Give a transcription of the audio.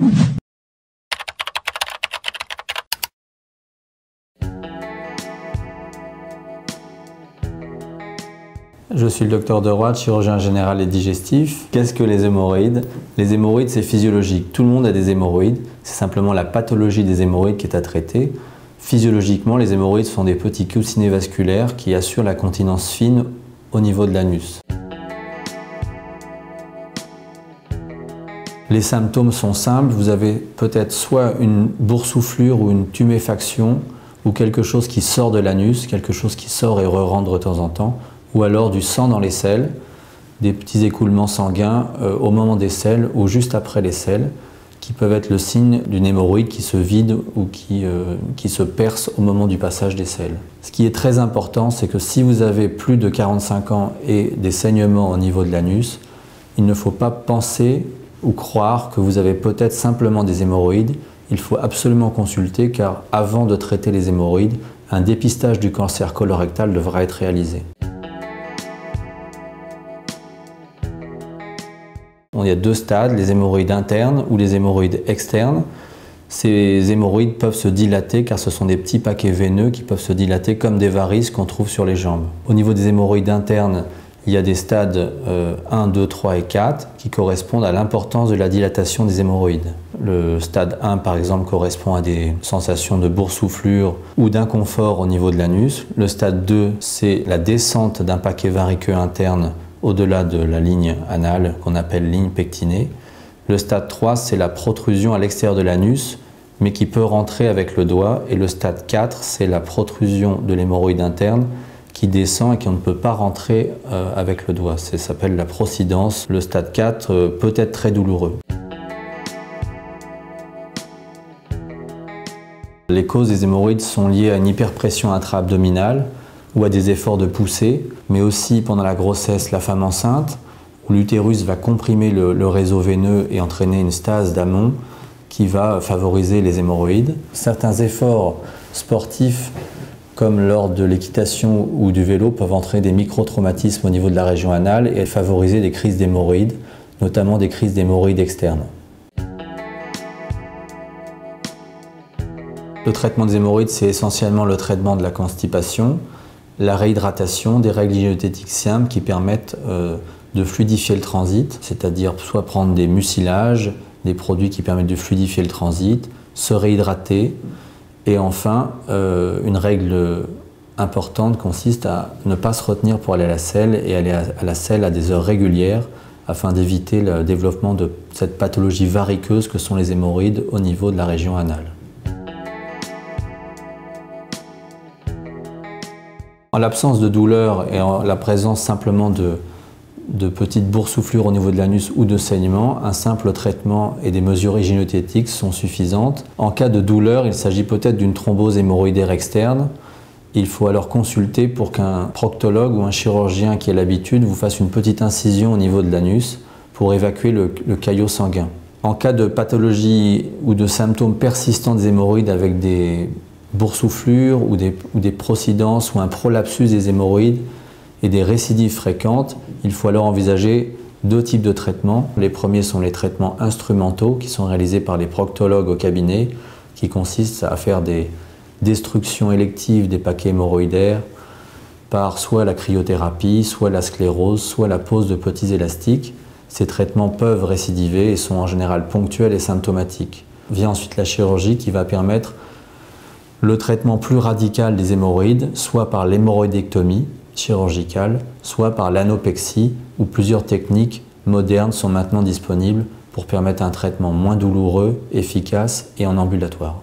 Je suis le docteur Deroy, chirurgien général et digestif. Qu'est-ce que les hémorroïdes? Les hémorroïdes, c'est physiologique. Tout le monde a des hémorroïdes. C'est simplement la pathologie des hémorroïdes qui est à traiter. Physiologiquement, les hémorroïdes sont des petits coussinets vasculaires qui assurent la continence fine au niveau de l'anus. Les symptômes sont simples. Vous avez peut-être soit une boursouflure ou une tuméfaction ou quelque chose qui sort de l'anus, quelque chose qui sort et re-rentre de temps en temps, ou alors du sang dans les selles, des petits écoulements sanguins au moment des selles ou juste après les selles, qui peuvent être le signe d'une hémorroïde qui se vide ou qui se perce au moment du passage des selles. Ce qui est très important, c'est que si vous avez plus de 45 ans et des saignements au niveau de l'anus, il ne faut pas penser ou croire que vous avez peut-être simplement des hémorroïdes. Il faut absolument consulter car avant de traiter les hémorroïdes, un dépistage du cancer colorectal devra être réalisé. Il y a deux stades, les hémorroïdes internes ou les hémorroïdes externes. Ces hémorroïdes peuvent se dilater car ce sont des petits paquets veineux qui peuvent se dilater comme des varices qu'on trouve sur les jambes. Au niveau des hémorroïdes internes, il y a des stades 1, 2, 3 et 4 qui correspondent à l'importance de la dilatation des hémorroïdes. Le stade 1 par exemple correspond à des sensations de boursouflure ou d'inconfort au niveau de l'anus. Le stade 2, c'est la descente d'un paquet variceux interne au-delà de la ligne anale qu'on appelle ligne pectinée. Le stade 3, c'est la protrusion à l'extérieur de l'anus, mais qui peut rentrer avec le doigt. Et le stade 4, c'est la protrusion de l'hémorroïde interne qui descend et qui ne peut pas rentrer avec le doigt. Ça s'appelle la procidence. Le stade 4 peut être très douloureux. Les causes des hémorroïdes sont liées à une hyperpression intra-abdominale ou à des efforts de poussée, mais aussi pendant la grossesse, la femme enceinte, où l'utérus va comprimer le réseau veineux et entraîner une stase d'amont qui va favoriser les hémorroïdes. Certains efforts sportifs, comme lors de l'équitation ou du vélo, peuvent entraîner des microtraumatismes au niveau de la région anale et favoriser des crises d'hémorroïdes, notamment des crises d'hémorroïdes externes. Le traitement des hémorroïdes, c'est essentiellement le traitement de la constipation, la réhydratation, des règles hygiéniques simples qui permettent de fluidifier le transit, c'est-à-dire soit prendre des mucilages, des produits qui permettent de fluidifier le transit, se réhydrater. Et enfin, une règle importante consiste à ne pas se retenir pour aller à la selle et aller à la selle à des heures régulières afin d'éviter le développement de cette pathologie variqueuse que sont les hémorroïdes au niveau de la région anale. En l'absence de douleur et en la présence simplement de petites boursouflures au niveau de l'anus ou de saignements, un simple traitement et des mesures hygiéno-diététiques sont suffisantes. En cas de douleur, il s'agit peut-être d'une thrombose hémorroïdaire externe. Il faut alors consulter pour qu'un proctologue ou un chirurgien qui a l'habitude vous fasse une petite incision au niveau de l'anus pour évacuer le caillot sanguin. En cas de pathologie ou de symptômes persistants des hémorroïdes avec des boursouflures ou des procidences ou un prolapsus des hémorroïdes et des récidives fréquentes, il faut alors envisager deux types de traitements. Les premiers sont les traitements instrumentaux qui sont réalisés par les proctologues au cabinet, qui consistent à faire des destructions électives des paquets hémorroïdaires par soit la cryothérapie, soit la sclérose, soit la pose de petits élastiques. Ces traitements peuvent récidiver et sont en général ponctuels et symptomatiques. Vient ensuite la chirurgie qui va permettre le traitement plus radical des hémorroïdes, soit par l'hémorroïdectomie chirurgicale, soit par l'anopexie, où plusieurs techniques modernes sont maintenant disponibles pour permettre un traitement moins douloureux, efficace et en ambulatoire.